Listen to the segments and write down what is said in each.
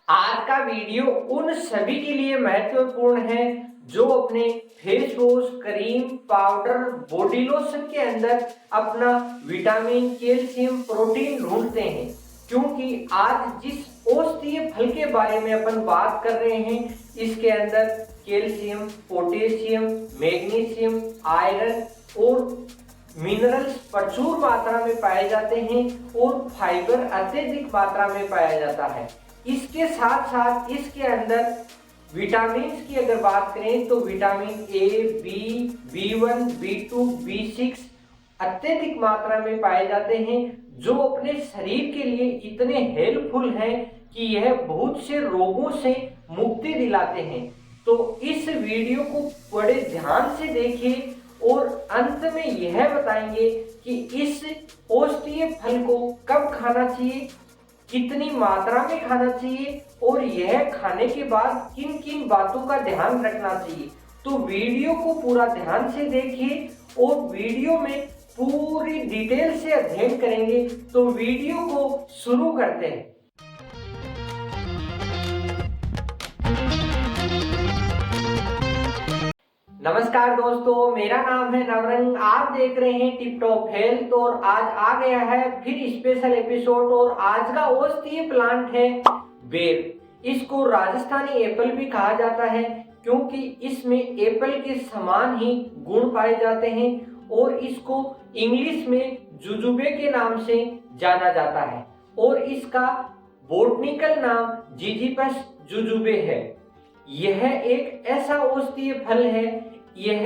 आज का वीडियो उन सभी के लिए महत्वपूर्ण है जो अपने face wash, cream, powder, body lotion के अंदर अपना विटामिन, कैल्शियम, प्रोटीन ढूंढते हैं। क्योंकि आज जिस औषधीय फल के बारे में अपन बात कर रहे हैं, इसके अंदर कैल्शियम, पोटेशियम, मैग्नीशियम, आयरन और मिनरल्स प्रचुर मात्रा में पाए जाते हैं और फाइबर अत्यधिक मात्रा में पाया जाता है। इसके साथ साथ इसके अंदर विटामिन की अगर बात करें तो vitamin A, B, B1, बी2, B6 अत्यधिक मात्रा में पाए जाते हैं, जो अपने शरीर के लिए इतने हेल्पफुल हैं कि यह बहुत से रोगों से मुक्ति दिलाते हैं। तो इस वीडियो को बड़े ध्यान से देखिए और अंत में यह बताएंगे कि इस औषधीय फल को कब खाना चाहिए, कितनी मात्रा में खाना चाहिए और यह खाने के बाद किन किन बातों का ध्यान रखना चाहिए। तो वीडियो को पूरा ध्यान से देखिए और वीडियो में पूरी डिटेल से अध्ययन करेंगे। तो वीडियो को शुरू करते हैं। नमस्कार दोस्तों, मेरा नाम है नवरंग। आप देख रहे हैं टिप टॉप हेल्थ और आज आ गया है फिर स्पेशल एपिसोड। और आज का औषधीय प्लांट है बेर। इसको राजस्थानी एप्पल भी कहा जाता है क्योंकि इसमें एप्पल के समान ही गुण पाए जाते हैं और इसको इंग्लिश में जुजुबे के नाम से जाना जाता है और इसका बोटनिकल नाम जिजिपस जुजुबे है। यह एक ऐसा औषधीय फल है, यह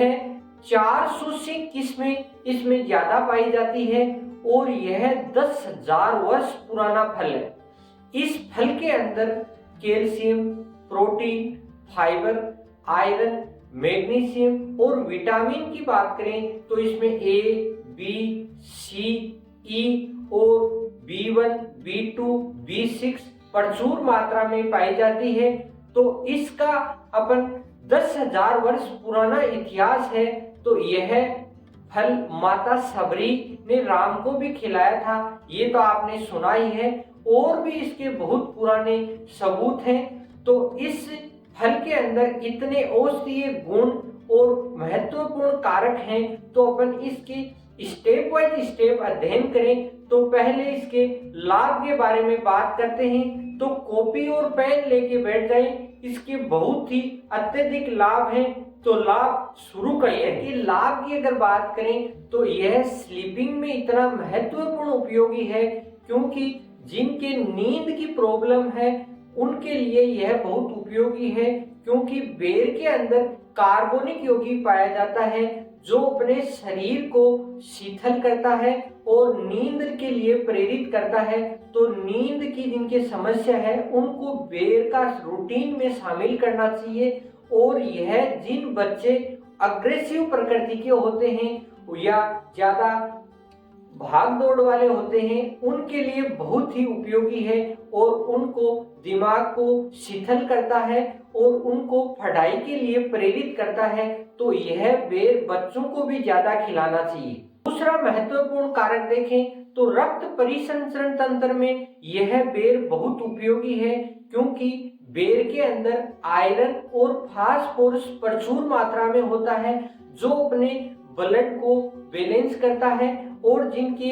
400 से किस्में इसमें ज्यादा पाई जाती है और यह 10,000 वर्ष पुराना फल है। इस फल के अंदर calcium, protein, fibre, iron, magnesium और विटामिन की बात करें तो इसमें ए, बी, सी, ई और बी1, बी2, बी6 प्रचुर मात्रा में पाई जाती है। तो इसका अपन 10,000 वर्ष पुराना इतिहास है। तो यह फल माता सबरी ने राम को भी खिलाया था, ये तो आपने सुना ही है। और भी इसके बहुत पुराने सबूत हैं। तो इस फल के अंदर इतने औषधीय गुण और महत्वपूर्ण कारक हैं, तो अपन इसके स्टेप बाय स्टेप अध्ययन करें। तो पहले इसके लाभ के बारे में बात करते हैं। तो कॉपी और पेन लेके बैठ जाएं, इसके बहुत ही अत्यधिक लाभ हैं। तो लाभ शुरू करिए कि लाभ की अगर बात करें तो यह स्लीपिंग में इतना महत्वपूर्ण उपयोगी है क्योंकि जिनके नींद की प्रॉब्लम है उनके लिए यह बहुत उपयोगी है। क्योंकि बेर के अंदर कार्बोनिक यौगिक पाया जाता है जो अपने शरीर को शीतल करता है और नींद के लिए प्रेरित करता है। तो नींद की जिनकी समस्या है उनको बेर का रूटीन में शामिल करना चाहिए। और यह जिन बच्चे अग्रेसिव प्रकृति के होते हैं या ज्यादा भाग दौड़ वाले होते हैं उनके लिए बहुत ही उपयोगी है और उनको दिमाग को शीतल करता है और उनको पढ़ाई के लिए प्रेरित करता है। तो यह बेर बच्चों को भी ज्यादा खिलाना चाहिए। दूसरा महत्वपूर्ण कारक देखें तो रक्त परिसंचरण तंत्र में यह बेर बहुत उपयोगी है क्योंकि बेर के अंदर आयरन और फास्फोरस प्रचुर मात्रा में होता है जो अपने ब्लड को बैलेंस करता है और जिनकी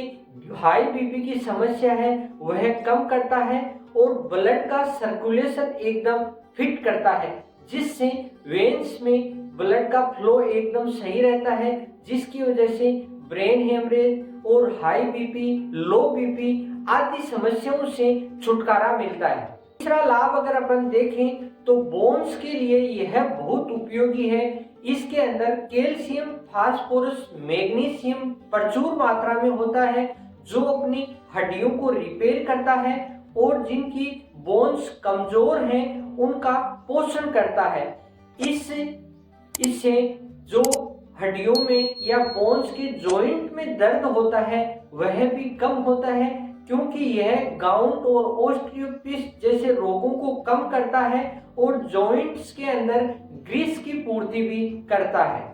हाई बीपी की समस्या है वह कम करता है और ब्लड का सर्कुलेशन एकदम फिट करता है, जिससे वेन्स में ब्लड का फ्लो एकदम सही रहता है, जिसकी वजह से ब्रेन हेमरेज और हाई बीपी, लो बीपी आदि समस्याओं से छुटकारा मिलता है। तीसरा लाभ अगर अपन देखें तो बोन्स के लिए यह बहुत उपयोगी है। इसके अंदर कैल्शियम, फास्फोरस, मैग्नीशियम प्रचुर मात्रा में होता है जो अपनी हड्डियों को रिपेयर करता है और जिनकी बोन्स कमजोर हैं उनका पोषण करता है। इससे जो हड्डियों में या बोन्स के जॉइंट में दर्द होता है वह भी कम होता है क्योंकि यह गाउट और ऑस्टियोपरोसिस जैसे रोगों को कम करता है और जॉइंट्स के अंदर ग्रीस की पूर्ति भी करता है।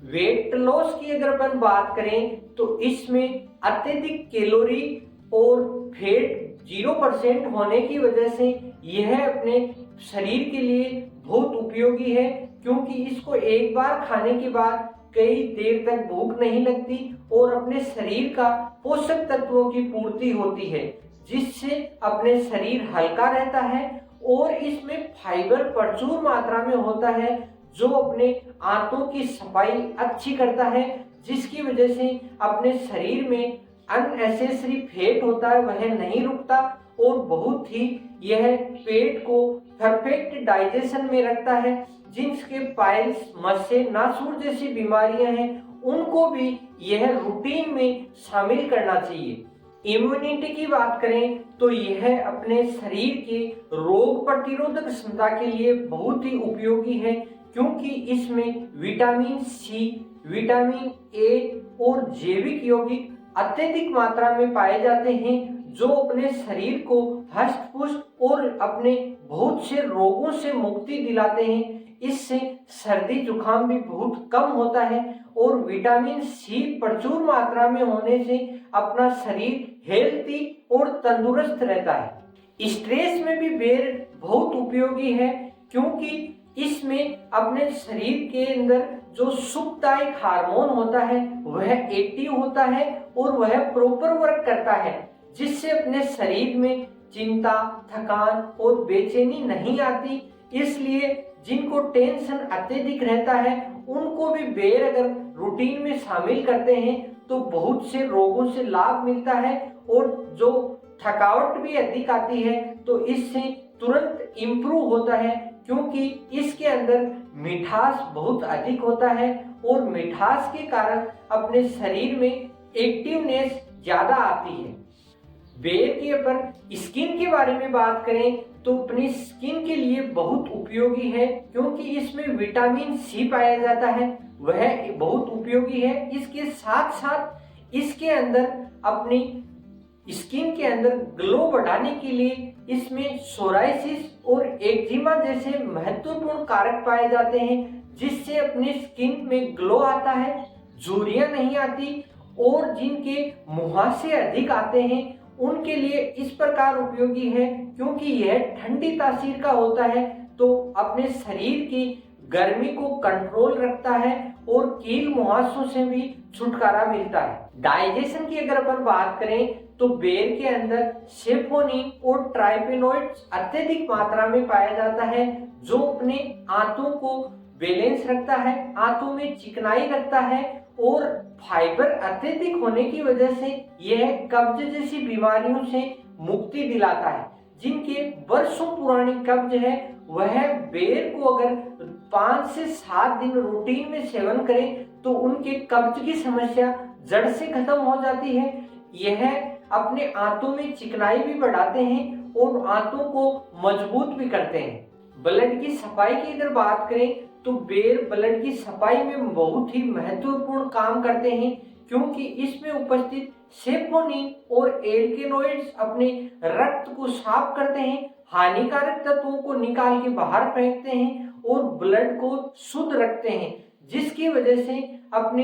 वेट लॉस की अगर अपन बात करें तो इसमें अत्यधिक कैलोरी और फैट 0% होने की वजह से यह अपने शरीर के लिए बहुत उपयोगी है, क्योंकि इसको एक बार खाने के बाद कई देर तक भूख नहीं लगती और अपने शरीर का पोषक तत्वों की पूर्ति होती है, जिससे अपने शरीर हल्का रहता है। और इसमें फाइबर प्रचुर मात्रा में होता है, जो अपने आंतों की सफाई अच्छी करता है, जिसकी वजह से अपने शरीर में अननेसेसरी फैट होता है वह नहीं रुकता और बहुत ही यह पेट को परफेक्ट डाइजेशन में रखता है। जिनके पाइल्स, मस्से, नासूर जैसी बीमारियां हैं उनको भी यह रूटीन में शामिल करना चाहिए। इम्यूनिटी की बात करें तो यह अपने शरीर के रोग प्रतिरोधक क्षमता के लिए बहुत ही उपयोगी है, क्योंकि इसमें विटामिन सी, विटामिन ए और जैविक यौगिक अत्यधिक मात्रा में पाए जाते हैं, जो अपने शरीर को हष्ट पुष्ट और अपने बहुत से रोगों से मुक्ति दिलाते हैं। इससे सर्दी जुकाम भी बहुत कम होता है और विटामिन सी प्रचुर मात्रा में होने से अपना शरीर हेल्थी और तंदुरुस्त रहता है। स्ट्रेस में भी बेर बहुत उपयोगी है, क्योंकि इसमें अपने शरीर के अंदर जो सुखदायक हार्मोन होता है वह एक्टिव होता है और वह प्रॉपर वर्क करता है, जिससे अपने शरीर में चिंता, थकान और बेचैनी नहीं आती। इसलिए जिनको टेंशन अत्यधिक रहता है उनको भी बेर अगर रूटीन में शामिल करते हैं तो बहुत से रोगों से लाभ मिलता है। और जो थकावट भी अधिक आती है तो इससे तुरंत इम्प्रूव होता है, क्योंकि इसके अंदर मिठास बहुत अधिक होता है और मिठास के कारण अपने शरीर में एक्टिवनेस ज्यादा आती है। बेर के ऊपर स्किन के बारे में बात करें तो अपनी स्किन के लिए बहुत उपयोगी है, क्योंकि इसमें विटामिन सी पाया जाता है, वह बहुत उपयोगी है। इसके साथ साथ इसके अंदर अपनी स्किन के अंदर ग्लो बढ़ाने के लिए इसमें सोराइसिस और एक्जिमा जैसे महत्वपूर्ण कारक पाए जाते हैं, जिससे अपनी स्किन में ग्लो आता है, झुर्रियां नहीं आती। और जिनके मुहासे अधिक आते हैं उनके लिए इस प्रकार उपयोगी है, क्योंकि यह ठंडी तासीर का होता है तो अपने शरीर की गर्मी को कंट्रोल रखता है और कील मुहासों से भी छुटकारा मिलता है। डाइजेशन की अगर अपन बात करें तो बेर के अंदर सेफोनिन और ट्राइपेनोइड्स अत्यधिक मात्रा में पाया जाता है, जो अपने आंतों को बैलेंस रखता है, आंतों में चिकनाई रखता है। और फाइबर अत्यधिक होने की वजह से यह कब्ज जैसी बीमारियों से मुक्ति दिलाता है। जिनके वर्षों पुरानी कब्ज है वह बेर को अगर 5 से 7 दिन रूटीन में सेवन करें तो उनके कब्ज की समस्या जड़ से खत्म हो जाती है। यह अपने आंतों में चिकनाई भी बढ़ाते हैं और आंतों को मजबूत भी करते हैं। ब्लड की सफाई की अगर बात करें तो बेर ब्लड की सफाई में बहुत ही महत्वपूर्ण काम करते हैं, क्योंकि इसमें उपस्थित सेपोनिन और एल्केनोइड्स अपने रक्त को साफ करते हैं, हानिकारक तत्वों को निकाल के बाहर फेंकते हैं और ब्लड को शुद्ध रखते हैं, जिसकी वजह से अपने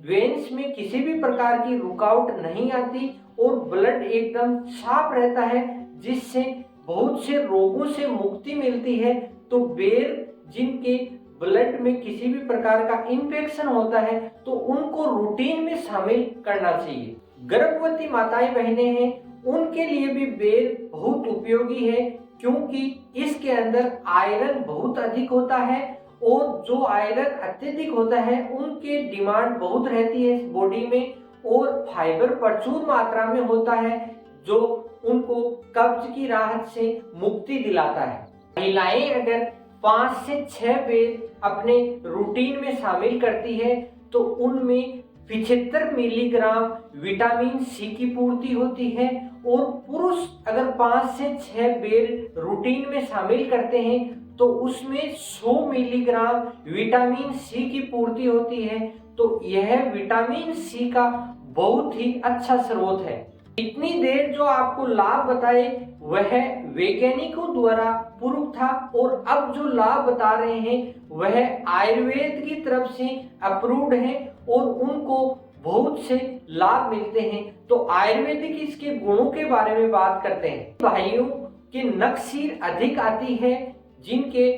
वेन्स में किसी भी प्रकार की रुकावट नहीं आती और ब्लड एकदम साफ रहता है, जिससे बहुत से रोगों से मुक्ति मिलती है। तो बेर जिनके ब्लड में किसी भी प्रकार का इन्फेक्शन होता है तो उनको रूटीन में शामिल करना चाहिए। गर्भवती माताएं बहनें हैं उनके लिए भी बेर बहुत उपयोगी है, क्योंकि इसके अंदर आयरन बहुत अधिक होता है और जो आयरन अत्यधिक होता है उनके डिमांड बहुत रहती है इस बॉडी में। और फाइबर प्रचुर मात्रा में होता है जो उनको कब्ज की राहत से मुक्ति दिलाता है। महिलाएं अगर 5 से 6 बेर अपने रूटीन में शामिल करती है तो उनमें 75 मिलीग्राम विटामिन सी की पूर्ति होती है। और पुरुष अगर 5 से 6 बेर रूटीन में शामिल करते हैं तो उसमें 100 मिलीग्राम विटामिन सी की पूर्ति होती है। तो यह विटामिन सी का बहुत ही अच्छा स्रोत है। इतनी देर जो आपको लाभ बताए वह वैज्ञानिकों द्वारा प्रूव था और अब जो लाभ बता रहे हैं वह आयुर्वेद की तरफ से अप्रूव्ड है और उनको बहुत से लाभ मिलते हैं। तो आयुर्वेदिक इसके गुणों के बारे में बात करते हैं। भाइयों के नक्सीर अधिक आती है, जिनके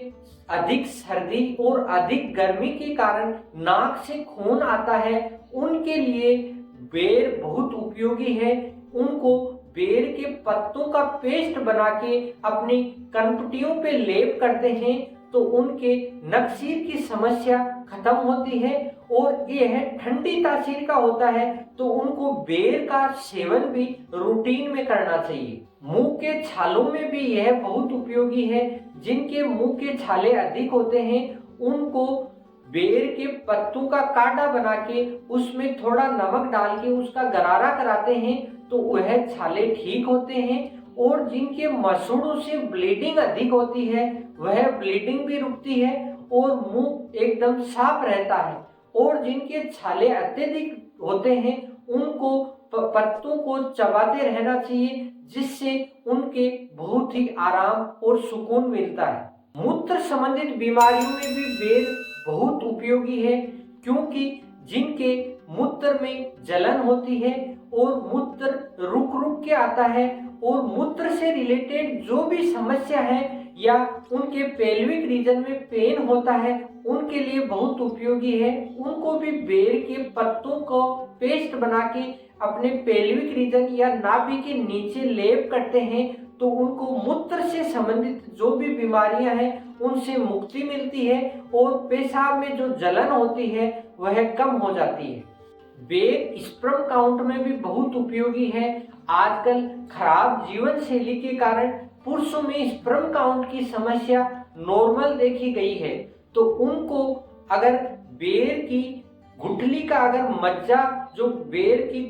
अधिक सर्दी और अधिक गर्मी के कारण नाक से खून आता है, उनके लिए बेर बहुत उपयोगी है। उनको बेर के पत्तों का पेस्ट बना के अपनी कनपटियों पे लेप करते हैं तो उनके नक्सीर की समस्या खत्म होती है। और यह ठंडी तासीर का होता है तो उनको बेर का सेवन भी रूटीन में करना चाहिए। मुंह के छालों में भी यह बहुत उपयोगी है। जिनके मुंह के छाले अधिक होते हैं उनको बेर के पत्तों का काढ़ा बना के उसमें थोड़ा नमक डाल के उसका गरारा कराते हैं तो वह छाले ठीक होते हैं। और जिनके मसूड़ों से ब्लीडिंग अधिक होती है वह ब्लीडिंग भी रुकती है और मुंह एकदम साफ रहता है। और जिनके छाले अत्यधिक होते हैं उनको पत्तों को चबाते रहना चाहिए, जिससे उनके बहुत ही आराम और सुकून मिलता है। मूत्र संबंधित बीमारियों में भी बेर बहुत उपयोगी है, क्योंकि जिनके मूत्र में जलन होती है और मूत्र रुक रुक के आता है और मूत्र से रिलेटेड जो भी समस्या है या उनके पेल्विक रीजन में पेन होता है उनके लिए बहुत उपयोगी है। उनको भी बेर के पत्तों को पेस्ट बना के अपने पेल्विक रीजन या नाभि के नीचे लेप करते हैं तो उनको मूत्र से संबंधित जो भी बीमारियां हैं उनसे मुक्ति मिलती है और पेशाब में जो जलन होती है वह कम हो जाती है। बेर स्पर्म काउंट में भी बहुत उपयोगी है। आजकल खराब जीवन शैली के कारण पुरुषों में स्पर्म काउंट की समस्या नॉर्मल देखी गई है, तो उनको अगर बेर की गुठली का अगर मज्जा जो बेर की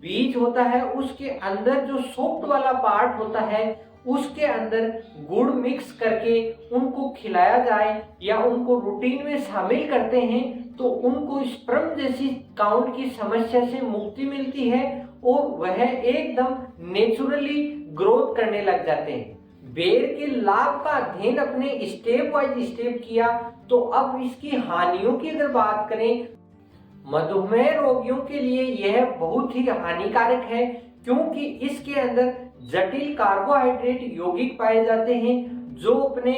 बीज होता है उसके अंदर जो सॉफ्ट वाला पार्ट होता है उसके अंदर गुड़ मिक्स करके उनको खिलाया जाए या उनको रूटीन में शामिल करते हैं तो उनको स्पर्म जैसी काउंट की समस्या से मुक्ति मिलती है और वह एकदम नेचुरली ग्रोथ करने लग जाते हैं। बेर के लाभ का अध्ययन अपने स्टेप वाइज स्टेप किया, तो अब इसकी हानियों की अगर बात करें, मधुमेह रोगियों के लिए यह बहुत ही हानिकारक है, क्योंकि इसके अंदर जटिल कार्बोहाइड्रेट यौगिक पाए जाते हैं जो अपने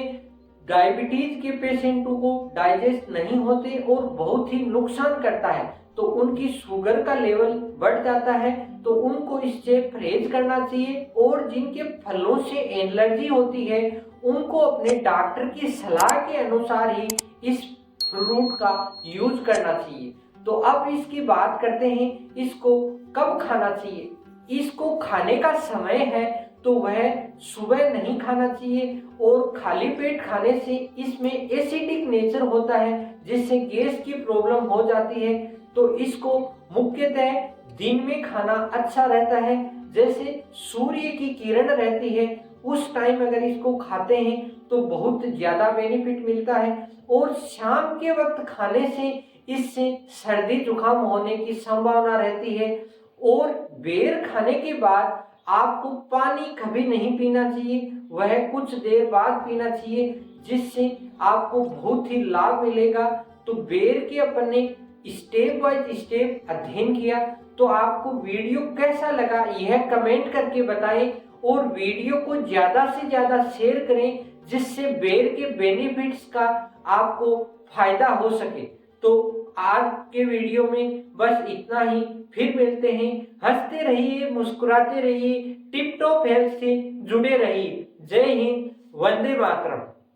डायबिटीज के पेशेंटों को डाइजेस्ट नहीं होते और बहुत ही नुकसान करता है। तो उनकी शुगर का लेवल बढ़ जाता है तो उनको इससे परहेज करना चाहिए। और जिनके फलों से एलर्जी होती है उनको अपने डॉक्टर की सलाह के अनुसार ही इस फ्रूट का यूज करना चाहिए। तो अब इसकी बात करते हैं इसको कब खाना चाहिए। इसको खाने का समय है तो वह सुबह नहीं खाना चाहिए और खाली पेट खाने से इसमें एसिडिक नेचर होता है जिससे गैस की प्रॉब्लम हो जाती है। तो इसको मुख्यतः दिन में खाना अच्छा रहता है, जैसे सूर्य की किरण रहती है उस टाइम अगर इसको खाते हैं तो बहुत ज्यादा बेनिफिट मिलता है। और शाम के वक्त खाने से इससे सर्दी जुकाम होने की संभावना रहती है। और बेर खाने के बाद आपको पानी कभी नहीं पीना चाहिए, वह कुछ देर बाद पीना चाहिए, जिससे आपको बहुत ही लाभ मिलेगा। तो बेर के अपन ने स्टेप बाय स्टेप अध्ययन किया, तो आपको वीडियो कैसा लगा यह कमेंट करके बताएं और वीडियो को ज्यादा से ज्यादा शेयर करें, जिससे बेर के बेनिफिट्स का आपको फायदा हो सके। तो आज के वीडियो में बस इतना ही, फिर मिलते हैं। हंसते रहिए, मुस्कुराते रहिए, टिप टॉप हेल्थ से जुड़े रहिए। जय हिंद, वंदे मातरम।